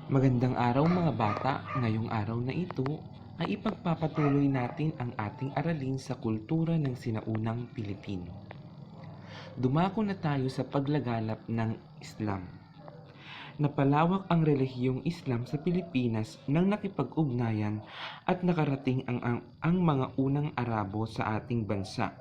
Magandang araw mga bata, ngayong araw na ito ay ipagpapatuloy natin ang ating aralin sa kultura ng sinaunang Pilipino. Dumako na tayo sa paglaganap ng Islam. Napalawak ang relihiyong Islam sa Pilipinas nang nakipag-ugnayan at nakarating ang mga unang Arabo sa ating bansa.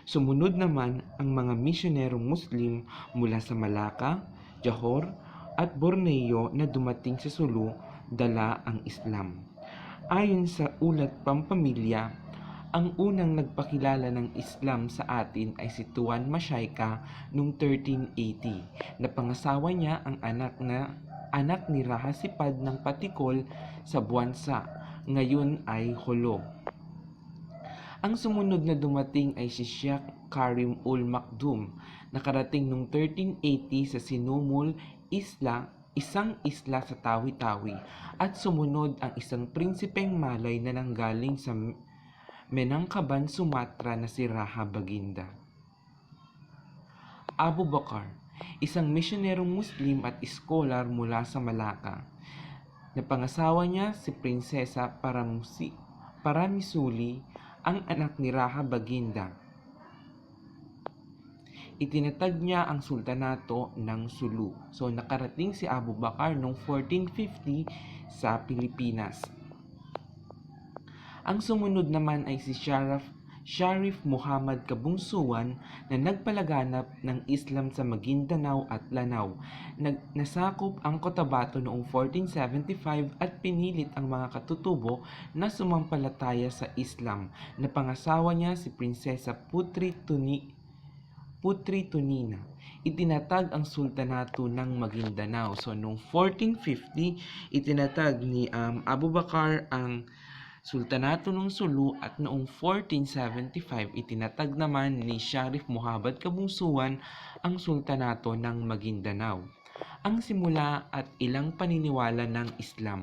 Sumunod naman ang mga misyonerong Muslim mula sa Malacca, Johor at Borneo na dumating sa Sulu, dala ang Islam. Ayon sa ulat Pampamilya, ang unang nagpakilala ng Islam sa atin ay si Tuan Mashayka noong 1380. Napangasawa niya ang anak ni Rahasipad ng Patikol sa Buwansa, ngayon ay Holo. Ang sumunod na dumating ay si Sheikh Karim ul Makdum, nakarating noong 1380 sa Sinumul, isang isla sa Tawi-Tawi, at sumunod ang isang prinsipeng Malay na nanggaling sa Menangkaban, Sumatra na si Raha Baginda. Abu Bakar, isang misyonerong Muslim at iskolar mula sa Malacca. Napangasawa niya si Prinsesa Paramisuli, ang anak ni Raha Baginda. Itinatag niya ang sultanato ng Sulu. So nakarating si Abu Bakar noong 1450 sa Pilipinas. Ang sumunod naman ay si Sharif Muhammad Kabungsuan na nagpalaganap ng Islam sa Maguindanao at Lanao. Nasakop ang Cotabato noong 1475 at pinilit ang mga katutubo na sumampalataya sa Islam. Napangasawa niya si Prinsesa Putri Tunina. Itinatag ang sultanato ng Maguindanao. So noong 1450, itinatag ni Abu Bakar ang sultanato ng Sulu, at noong 1475 itinatag naman ni Sharif Muhammad Kabungsuan ang sultanato ng Maguindanao. Ang simula at ilang paniniwala ng Islam.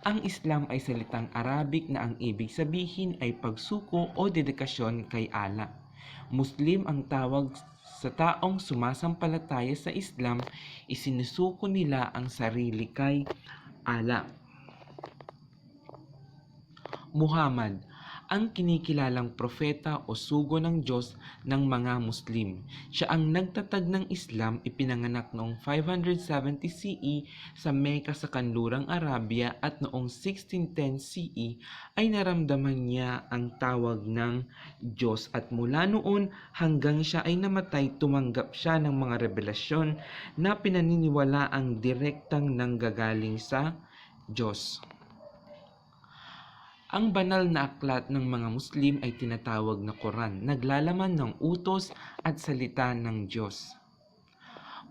Ang Islam ay salitang Arabic na ang ibig sabihin ay pagsuko o dedikasyon kay Allah. Muslim ang tawag sa taong sumasampalataya sa Islam, isinusuko nila ang sarili kay Allah. Muhammad, ang kinikilalang propeta o sugo ng Diyos ng mga Muslim. Siya ang nagtatag ng Islam, ipinanganak noong 570 CE sa Mecca sa kanlurang Arabia, at noong 1610 CE ay naramdaman niya ang tawag ng Diyos, at mula noon hanggang siya ay namatay, tumanggap siya ng mga revelasyon na pinaniniwala ang direktang nanggagaling sa Diyos. Ang banal na aklat ng mga Muslim ay tinatawag na Quran, naglalaman ng utos at salita ng Diyos.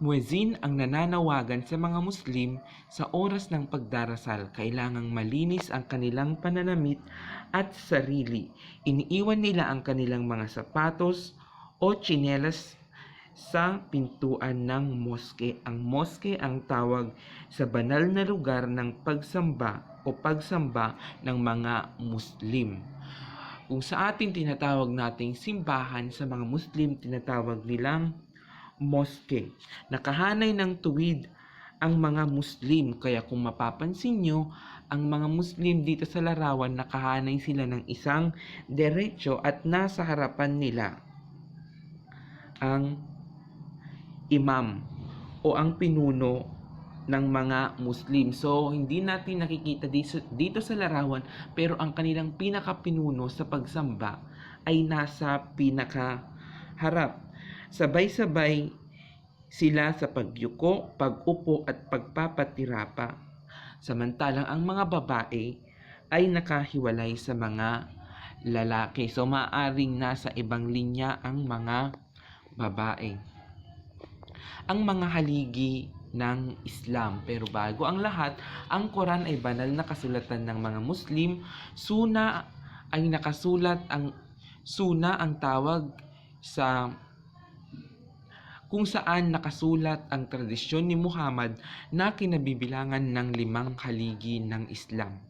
Muezzin ang nananawagan sa mga Muslim sa oras ng pagdarasal. Kailangang malinis ang kanilang pananamit at sarili. Iniiwan nila ang kanilang mga sapatos o tsinelas sa pintuan ng moske. Ang moske ang tawag sa banal na lugar ng pagsamba ng mga Muslim. Kung sa atin tinatawag nating simbahan, sa mga Muslim tinatawag nilang moske. Nakahanay ng tuwid ang mga Muslim, kaya kung mapapansin nyo, ang mga Muslim dito sa larawan, nakahanay sila ng isang derecho at nasa harapan nila ang imam o ang pinuno ng mga Muslim. So hindi natin nakikita dito sa larawan, pero ang kanilang pinakapinuno sa pagsamba ay nasa pinakaharap. Sabay-sabay sila sa pagyuko, pag-upo at pagpapatirapa. Samantalang ang mga babae ay nakahiwalay sa mga lalaki. So maaaring nasa ibang linya ang mga babae. Ang mga haligi ng Islam. Pero bago ang lahat, ang Quran ay banal na kasulatan ng mga Muslim. Suna ay nakasulat, Suna ang tawag sa kung saan nakasulat ang tradisyon ni Muhammad na kinabibilangan ng 5 haligi ng Islam.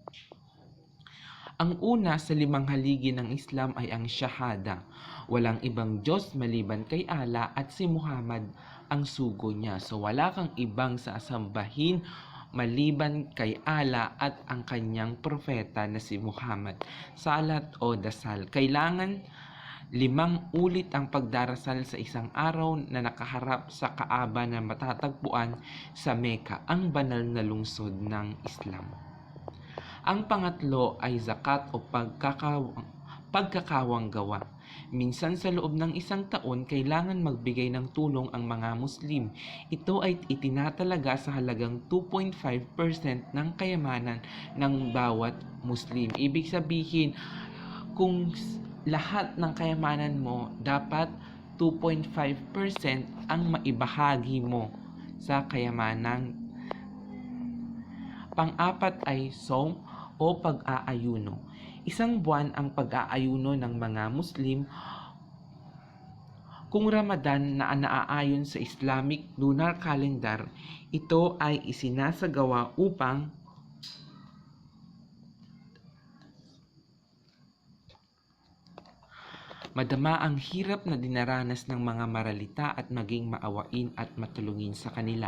Ang una sa 5 haligi ng Islam ay ang Shahada. Walang ibang Diyos maliban kay Allah at si Muhammad ang sugo niya. So wala kang ibang sasambahin maliban kay Allah at ang kanyang propeta na si Muhammad. Salat o dasal. Kailangan 5 ulit ang pagdarasal sa isang araw na nakaharap sa Kaaba na matatagpuan sa Mecca, ang banal na lungsod ng Islam. Ang pangatlo ay zakat o pagkakawanggawa. Minsan sa loob ng isang taon, kailangan magbigay ng tulong ang mga Muslim. Ito ay itinatalaga sa halagang 2.5% ng kayamanan ng bawat Muslim. Ibig sabihin, kung lahat ng kayamanan mo, dapat 2.5% ang maibahagi mo sa kayamanan. Pang-apat ay som o pag-aayuno. Isang buwan ang pag-aayuno ng mga Muslim. Kung Ramadan na naaayon sa Islamic lunar calendar, ito ay isinasagawa upang madama ang hirap na dinaranas ng mga maralita at maging maawain at matulungin sa kanila.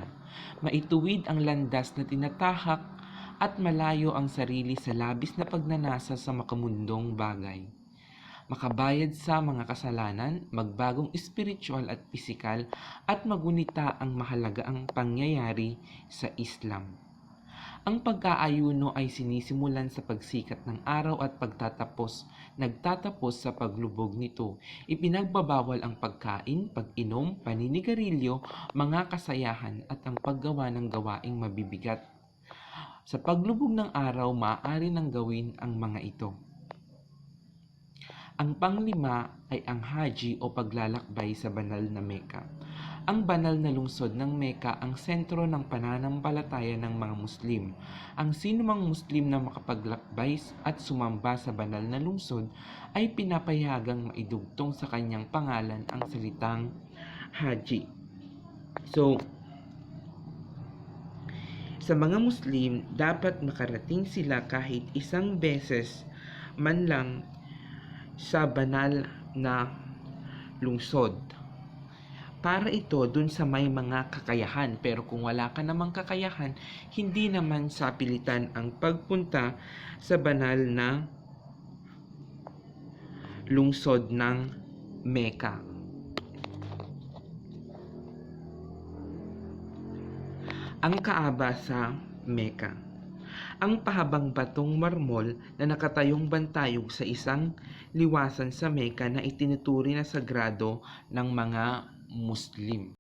Maituwid ang landas na tinatahak at malayo ang sarili sa labis na pagnanasa sa makamundong bagay. Makabayad sa mga kasalanan, magbagong espiritual at pisikal, at magunita ang mahalagang pangyayari sa Islam. Ang pag-aayuno ay sinisimulan sa pagsikat ng araw at nagtatapos sa paglubog nito. Ipinagbabawal ang pagkain, pag-inom, paninigarilyo, mga kasayahan at ang paggawa ng gawaing mabibigat. Sa paglubog ng araw, maaari nang gawin ang mga ito. Ang panglima ay ang haji o paglalakbay sa banal na Mecca. Ang banal na lungsod ng Mecca ang sentro ng pananampalataya ng mga Muslim. Ang sinumang Muslim na makapaglakbay at sumamba sa banal na lungsod ay pinapayagang maidugtong sa kanyang pangalan ang salitang haji. So, sa mga Muslim, dapat makarating sila kahit isang beses man lang sa banal na lungsod. Para ito dun sa may mga kakayahan, pero kung wala ka namang kakayahan, hindi naman sa pilitan ang pagpunta sa banal na lungsod ng Mecca. Ang Kaaba sa Mecca. Ang pahabang batong marmol na nakatayong bantayog sa isang liwasan sa Mecca na itinuturing na sagrado ng mga Muslim.